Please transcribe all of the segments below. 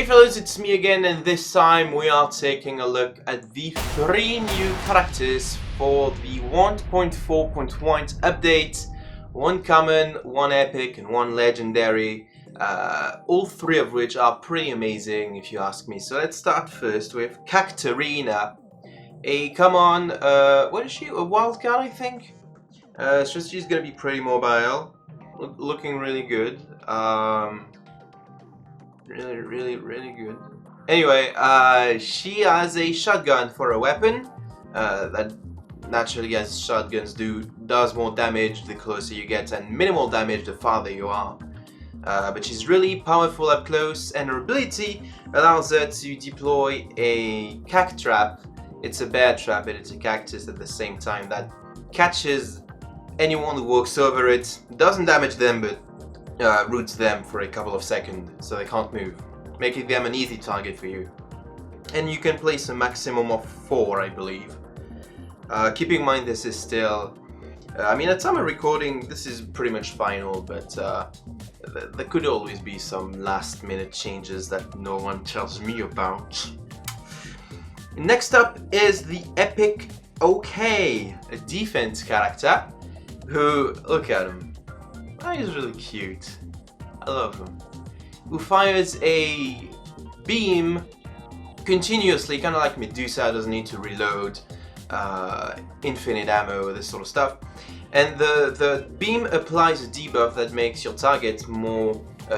fellas, it's me again, and this time we are taking a look at the 3 new characters for the 1.4.1 update. 1 common, 1 epic, and 1 legendary. All 3 of which are pretty amazing if you ask me. So let's start first with Katarina. What is she? A wildcard, I think? She's gonna be pretty mobile. Looking really good. Really good. Anyway, she has a shotgun for a weapon. That naturally, as shotguns does more damage the closer you get, and minimal damage the farther you are. But she's really powerful up close, and her ability allows her to deploy a cactus trap. It's a bear trap, and it's a cactus at the same time that catches anyone who walks over it. Doesn't damage them, but roots them for a couple of seconds so they can't move, making them an easy target for you. And you can place a maximum of 4, I believe. Keeping in mind this is still, I mean, at time of recording this is pretty much final, but there could always be some last minute changes that no one tells me about. Next up is the epic OK, a defense character who, look at him. Oh, he's really cute. I love him. Who fires a beam continuously, kind of like Medusa, doesn't need to reload, infinite ammo, this sort of stuff. And the beam applies a debuff that makes your target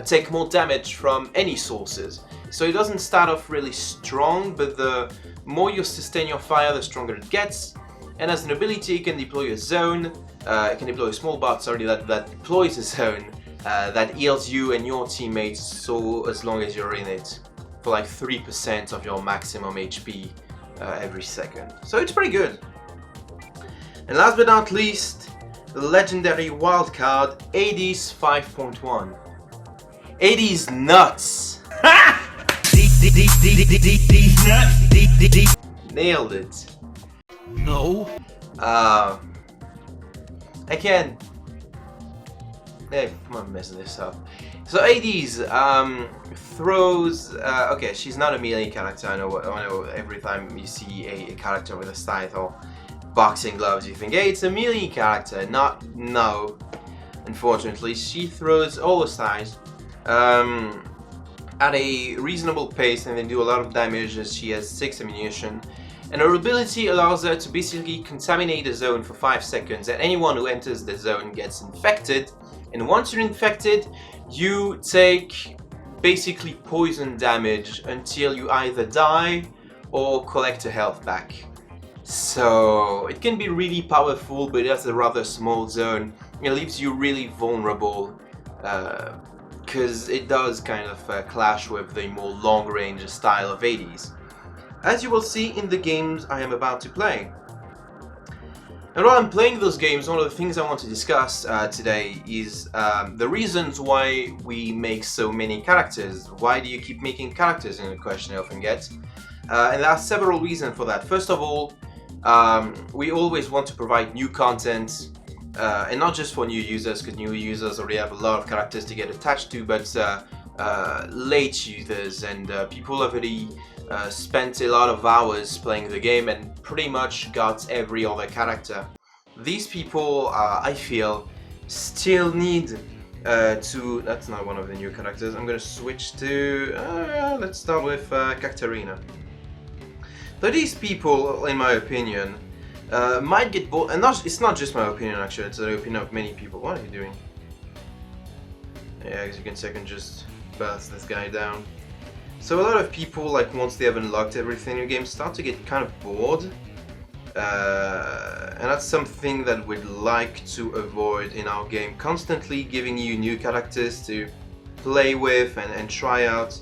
take more damage from any sources. So it doesn't start off really strong, but the more you sustain your fire, the stronger it gets. And as an ability, it can deploy a zone. It can deploy a small bot, that deploys a zone that heals you and your teammates, so as long as you're in it, for like 3% of your maximum HP every second. So it's pretty good. And last but not least, the legendary wildcard A.D.S 5.1. A.D.'s nuts! Nailed it. No. I can't. Hey, I'm messing this up. So A.D.S throws. Okay, she's not a melee character. I know. Every time you see a character with a scythe or boxing gloves, you think, hey, it's a melee character. No. Unfortunately, she throws all the scythes at a reasonable pace, and they do a lot of damage as she has 6 ammunition. And her ability allows her to basically contaminate the zone for 5 seconds, and anyone who enters the zone gets infected. And once you're infected, you take basically poison damage until you either die or collect a health back. So it can be really powerful, but that's a rather small zone. It leaves you really vulnerable, because it does kind of clash with the more long-range style of A.D.S, as you will see in the games I am about to play. And while I'm playing those games, one of the things I want to discuss today is the reasons why we make so many characters. Why do you keep making characters, is a question I often get. And there are several reasons for that. First of all, we always want to provide new content, and not just for new users, because new users already have a lot of characters to get attached to, but late users and people have already spent a lot of hours playing the game and pretty much got every other character. These people, I feel, still need to... That's not one of the new characters. I'm gonna switch to... let's start with Katarina. So these people, in my opinion, might get bored, and it's not just my opinion actually, it's the opinion of many people. What are you doing? Yeah, as you can see, I can just burst this guy down. So a lot of people, like, once they have unlocked everything in the game, start to get kind of bored. And that's something that we'd like to avoid in our game. Constantly giving you new characters to play with and try out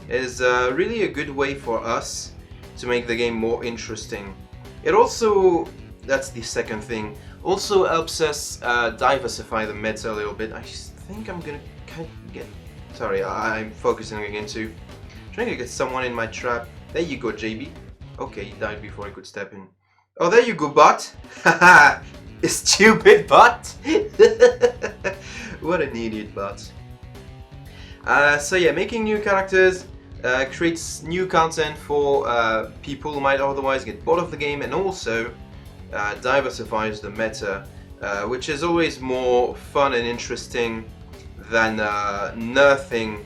is really a good way for us to make the game more interesting. It also, that's the second thing, also helps us diversify the meta a little bit. I think I'm gonna kind of get... Sorry, I'm focusing again too. Trying to get someone in my trap. There you go, JB. Okay, he died before I could step in. Oh, there you go, bot. Haha, stupid bot. What an idiot bot. So yeah, making new characters creates new content for people who might otherwise get bored of the game, and also diversifies the meta, which is always more fun and interesting than nerfing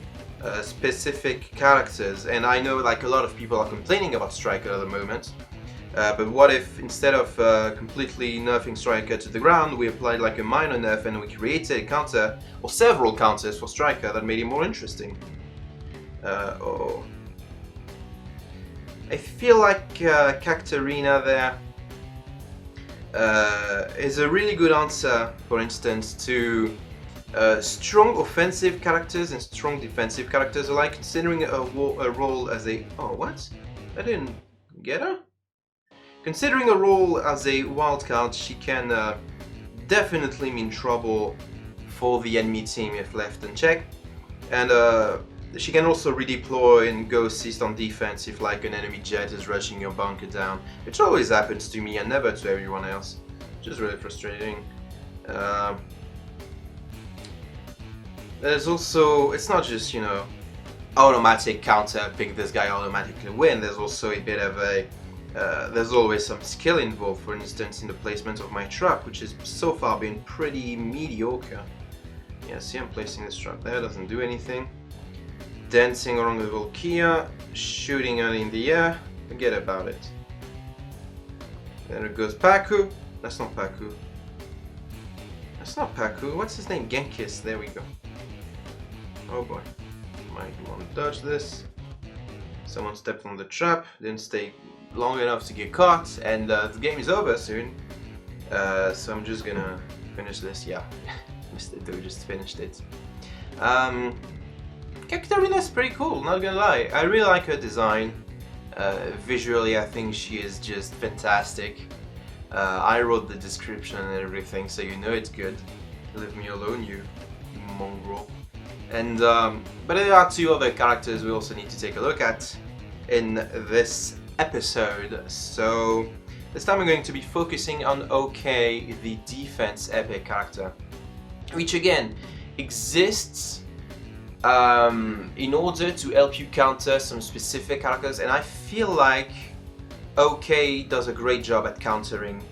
specific characters. And I know like a lot of people are complaining about Striker at the moment, but what if instead of completely nerfing Striker to the ground, we applied like a minor nerf and we created a counter or several counters for Striker that made it more interesting? I feel like Katarina there is a really good answer, for instance, to strong offensive characters and strong defensive characters alike, considering a role as a... Oh, what? I didn't get her? Considering a role as a wildcard, she can definitely mean trouble for the enemy team if left unchecked, and she can also redeploy and go assist on defense if like an enemy jet is rushing your bunker down, which always happens to me and never to everyone else, which is really frustrating. There's also, it's not just, you know, automatic counter, pick this guy automatically win. There's also a bit of a, there's always some skill involved, for instance in the placement of my trap, which has so far been pretty mediocre. Yeah, see, I'm placing this trap there, doesn't do anything. Dancing around the Volkia, shooting her in the air, forget about it. There it goes Paku. That's not Paku. That's not Paku. What's his name? Genkis. There we go. Oh boy. Might want to dodge this. Someone stepped on the trap, didn't stay long enough to get caught, and the game is over soon. So I'm just gonna finish this. Yeah, Mr. Do just finished it. Katarina's pretty cool, not gonna lie. I really like her design. Visually, I think she is just fantastic. I wrote the description and everything, so you know it's good. Leave me alone, you mongrel. And but there are two other characters we also need to take a look at in this episode. So this time we're going to be focusing on OK, the defense epic character, which again exists in order to help you counter some specific characters, and I feel like OK does a great job at countering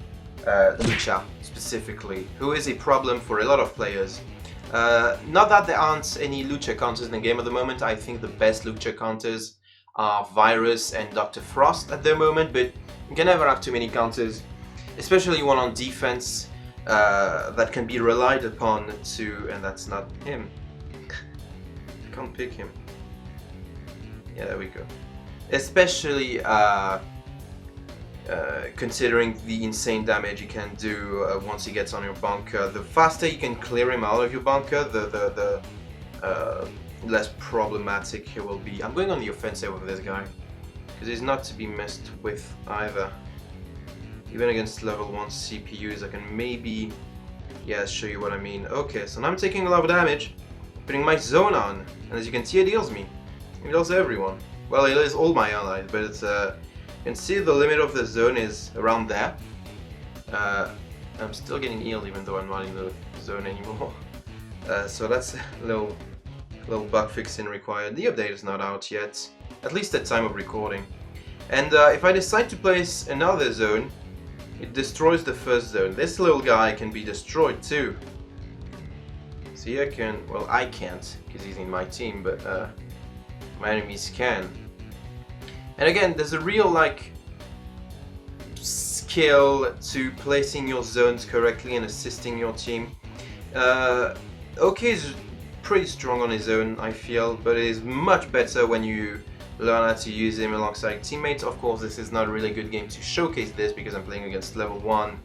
Lucha specifically, who is a problem for a lot of players. Not that there aren't any Lucha counters in the game at the moment. I think the best Lucha counters are Virus and Dr. Frost at the moment, but you can never have too many counters, especially one on defense that can be relied upon to, and that's not him. Can't pick him. Yeah, there we go. Especially considering the insane damage you can do once he gets on your bunker. The faster you can clear him out of your bunker, the less problematic he will be. I'm going on the offensive with this guy because he's not to be messed with either. Even against level 1 CPUs, I can maybe, yeah, show you what I mean. Okay, so now I'm taking a lot of damage, putting my zone on, and as you can see, it heals me. It heals everyone. Well, it heals all my allies, but it's you can see the limit of the zone is around there. I'm still getting healed even though I'm not in the zone anymore. So that's a little bug fixing required. The update is not out yet, at least at time of recording. And if I decide to place another zone, it destroys the first zone. This little guy can be destroyed too. See, I can, well, I can't because he's in my team, but my enemies can. And again, there's a real like skill to placing your zones correctly and assisting your team. OK is pretty strong on his own, I feel, but it is much better when you learn how to use him alongside teammates. Of course, this is not a really good game to showcase this because I'm playing against level 1,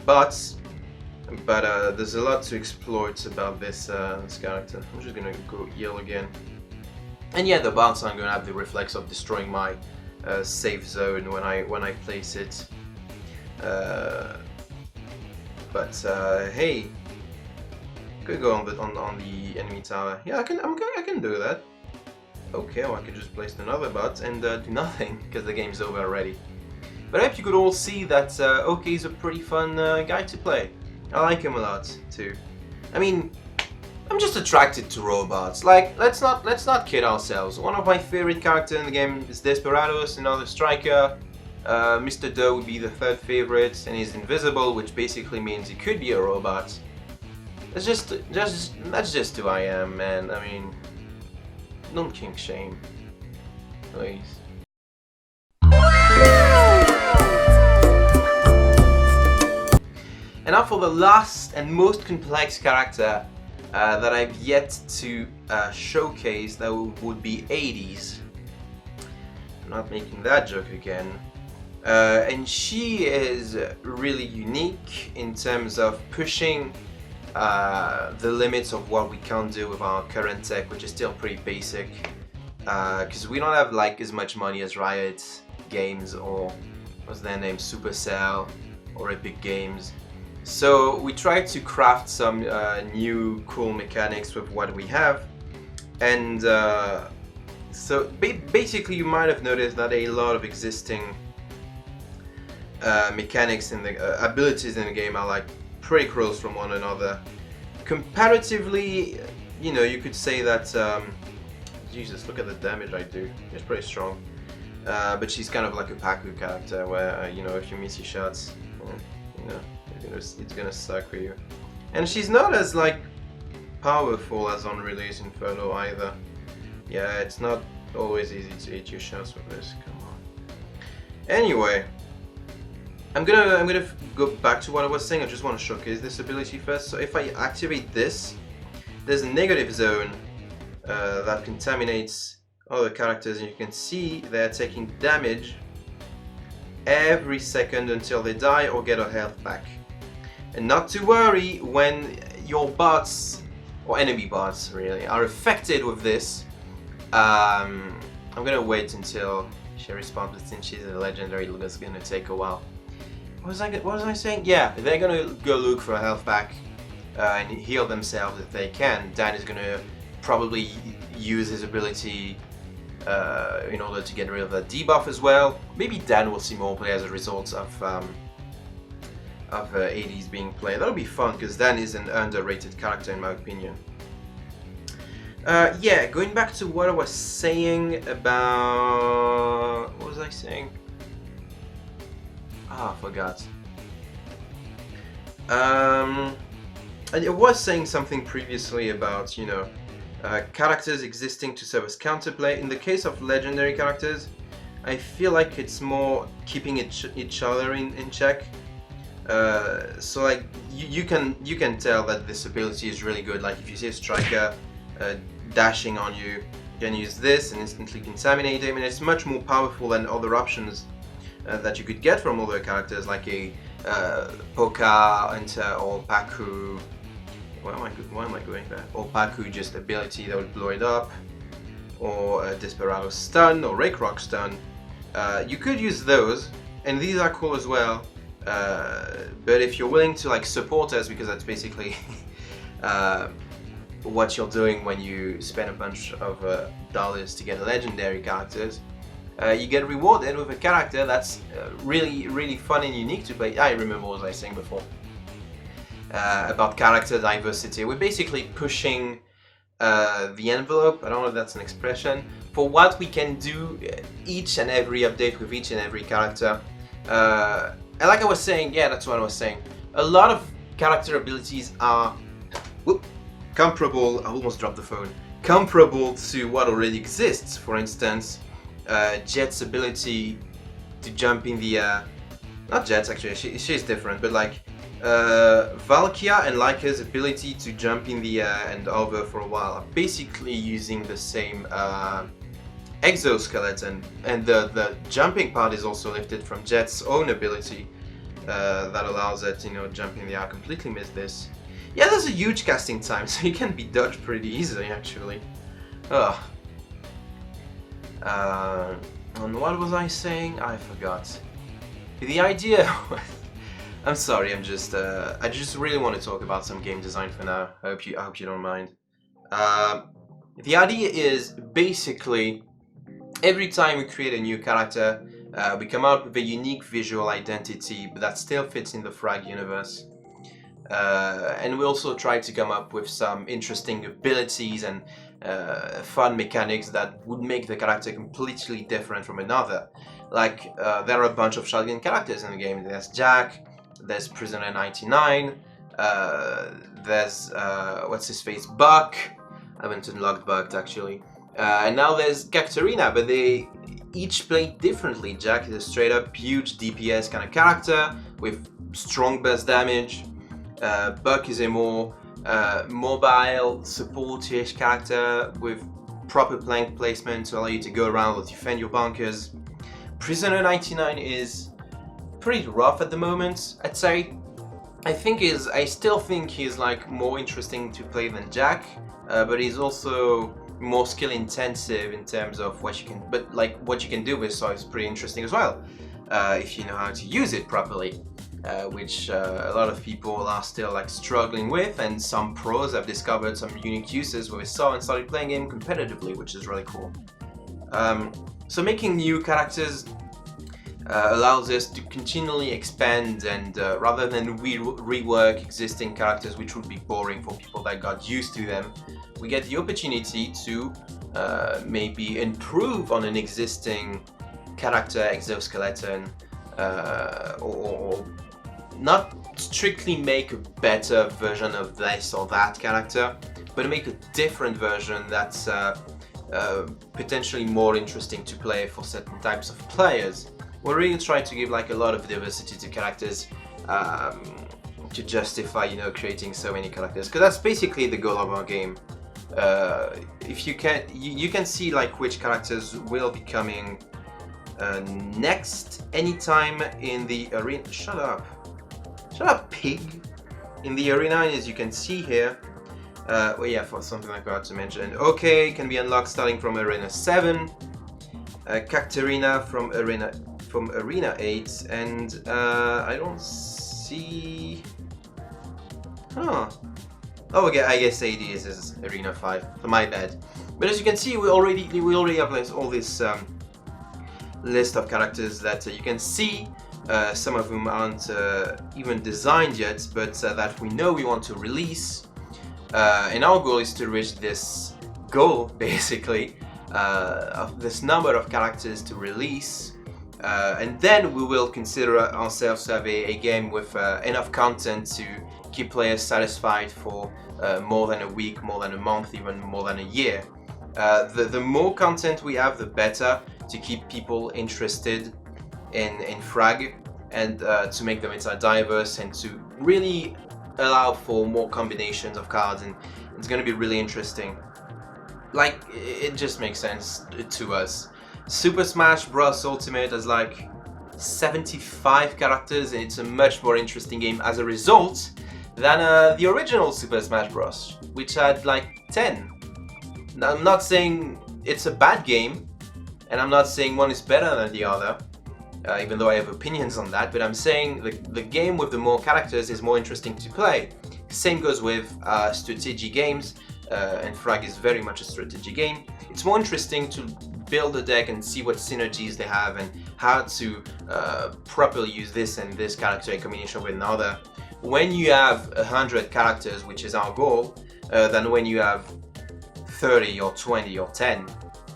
but there's a lot to exploit about this character. I'm just gonna go heal again. And yeah, the bounce, I'm gonna have the reflex of destroying my safe zone when I place it. Hey, could go on the enemy tower. Yeah, I can do that. Okay, well, I could just place another bot and do nothing because the game's over already. But I hope you could all see that OK is a pretty fun guy to play. I like him a lot too. I mean, I'm just attracted to robots. Like, let's not kid ourselves. One of my favorite characters in the game is Desperados, another striker. Mr. Doe would be the third favorite, and he's invisible, which basically means he could be a robot. That's just who I am, man. I mean, don't kink shame, please. And now for the last and most complex character that I've yet to showcase, that would be A.D.S. I'm not making that joke again. And she is really unique in terms of pushing the limits of what we can do with our current tech, which is still pretty basic. Because we don't have like as much money as Riot Games or what's their name, Supercell or Epic Games. So we tried to craft some new cool mechanics with what we have, and so basically you might have noticed that a lot of existing mechanics and the abilities in the game are like pretty close from one another. Comparatively, you know, you could say that Jesus, look at the damage I do. It's pretty strong. But she's kind of like a Paku character where you know, if you miss your shots, you know, it's gonna suck for you. And she's not as like powerful as on Release Inferno either. Yeah, it's not always easy to hit your shots with this. Come on. Anyway, I'm gonna go back to what I was saying. I just want to showcase this ability first. So if I activate this, there's a negative zone that contaminates other characters, and you can see they're taking damage every second until they die or get a health back. And not to worry, when your bots, or enemy bots really, are affected with this, I'm gonna wait until she respawns, but since she's a legendary, it's gonna take a while. What was I saying? Yeah, they're gonna go look for a health pack and heal themselves if they can. Dan is gonna probably use his ability in order to get rid of that debuff as well. Maybe Dan will see more play as a result of A.D.S being played. That'll be fun because Dan is an underrated character in my opinion. Yeah, going back to what I was saying about... What was I saying? Ah, I forgot. I was saying something previously about, you know, characters existing to serve as counterplay. In the case of legendary characters, I feel like it's more keeping each other in check. So like you can tell that this ability is really good. Like if you see a striker dashing on you, you can use this and instantly contaminate him, and it's much more powerful than other options that you could get from other characters like a Poka, Hunter, or Paku. Why am I going there? Or Paku, just ability that would blow it up, or Desperado stun or Rake Rock stun. You could use those, and these are cool as well. But if you're willing to like support us, because that's basically what you're doing when you spend a bunch of dollars to get legendary characters, you get rewarded with a character that's really fun and unique to play. I remember what I was saying before about character diversity. We're basically pushing the envelope, I don't know if that's an expression, for what we can do each and every update with each and every character. And like I was saying, yeah, that's what I was saying. A lot of character abilities are comparable. I almost dropped the phone. Comparable to what already exists. For instance, Jet's ability to jump in the not Jet's actually. She's different, but like Valkia and Laika's ability to jump in the air and hover for a while are basically using the same exoskeleton, and the jumping part is also lifted from Jet's own ability that allows it, you know, jump in the air. I completely missed this. Yeah, there's a huge casting time, so you can be dodged pretty easily actually. Ugh. And what was I saying? I forgot. The idea was... I'm sorry, I just really want to talk about some game design for now. I hope you don't mind. The idea is basically every time we create a new character, we come out with a unique visual identity, but that still fits in the Frag universe. And we also try to come up with some interesting abilities and fun mechanics that would make the character completely different from another. Like, there are a bunch of shotgun characters in the game. There's Jack, there's Prisoner 99, there's, what's his face, Buck. I haven't unlocked Buck, actually. And now there's Katarina, but they each play differently. Jack is a straight up huge DPS kind of character with strong burst damage. Buck is a more mobile, support-ish character with proper plank placement to allow you to go around or defend your bunkers. Prisoner 99 is pretty rough at the moment, I'd say. I still think he's like more interesting to play than Jack, but he's also more skill intensive in terms of what you can do with, so it's pretty interesting as well, if you know how to use it properly. Which a lot of people are still like struggling with, and some pros have discovered some unique uses with his saw and started playing him competitively, which is really cool. So making new characters allows us to continually expand, and rather than rework existing characters, which would be boring for people that got used to them, we get the opportunity to maybe improve on an existing character exoskeleton, or not strictly make a better version of this or that character, but make a different version that's potentially more interesting to play for certain types of players. We're really trying to give like a lot of diversity to characters to justify, you know, creating so many characters, because that's basically the goal of our game. If you can see like which characters will be coming next anytime in the arena. Shut up, pig! In the arena, as you can see here, well, yeah, for something I forgot to mention. Okay, can be unlocked starting from Arena 7, Katarina from Arena 8, and I don't see. Huh. Oh, okay, I guess A.D.S is Arena 5. So my bad. But as you can see, we already have like, all this list of characters that you can see. Some of them aren't even designed yet, but that we know we want to release. And our goal is to reach this goal, basically, of this number of characters to release. And then we will consider ourselves to have a game with enough content to keep players satisfied for more than a week, more than a month, even more than a year. The more content we have, the better, to keep people interested in Frag, and to make them diverse, and to really allow for more combinations of cards, and it's going to be really interesting. Like, it just makes sense to us. Super Smash Bros. Ultimate has like 75 characters, and it's a much more interesting game as a result than the original Super Smash Bros., which had like 10. Now, I'm not saying it's a bad game, and I'm not saying one is better than the other, even though I have opinions on that, but I'm saying the game with the more characters is more interesting to play. Same goes with strategy games, and Frag is very much a strategy game. It's more interesting to build a deck and see what synergies they have and how to properly use this and this character in combination with another when you have 100 characters, which is our goal, than when you have 30 or 20 or 10,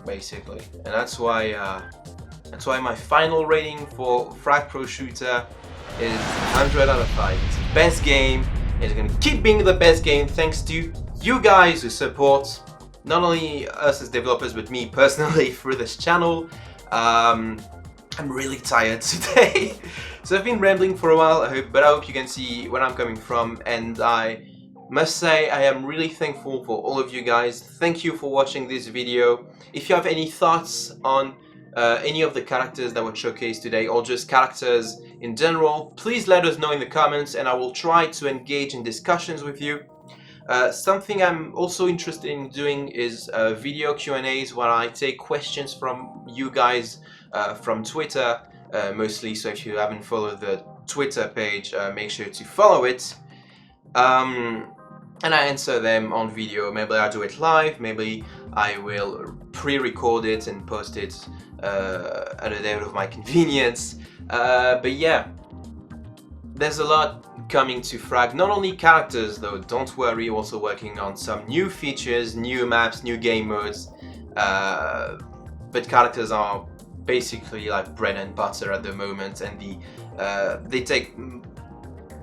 basically. And that's why my final rating for Frag Pro Shooter is 100 out of 5. It's the best game. It's going to keep being the best game thanks to you guys who support not only us as developers, but me personally through this channel. I'm really tired today. So I've been rambling for a while, but I hope you can see where I'm coming from, and I must say I am really thankful for all of you guys. Thank you for watching this video. If you have any thoughts on any of the characters that were showcased today, or just characters in general, please let us know in the comments, and I will try to engage in discussions with you. Something I'm also interested in doing is video Q&As, where I take questions from you guys from Twitter mostly, so if you haven't followed the Twitter page, make sure to follow it. And I answer them on video. Maybe I'll do it live, maybe I will pre-record it and post it at a day of my convenience. But yeah, there's a lot coming to Frag. Not only characters though, don't worry, also working on some new features, new maps, new game modes, but characters are basically like bread and butter at the moment, and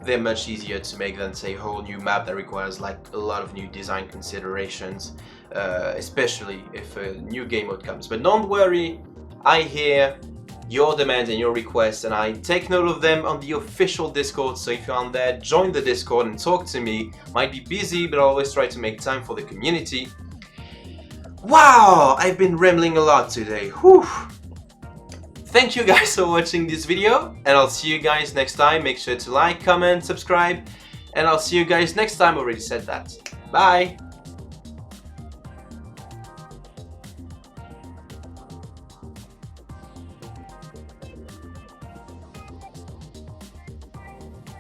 they're much easier to make than say a whole new map that requires like a lot of new design considerations, especially if a new game mode comes. But don't worry, I hear your demands and your requests, and I take note of them on the official Discord. So if you're on there, join the Discord and talk to me. Might be busy, but I always try to make time for the community. Wow, I've been rambling a lot today. Whew. Thank you guys for watching this video, and I'll see you guys next time. Make sure to like, comment, subscribe, and I'll see you guys next time. I already said that. Bye!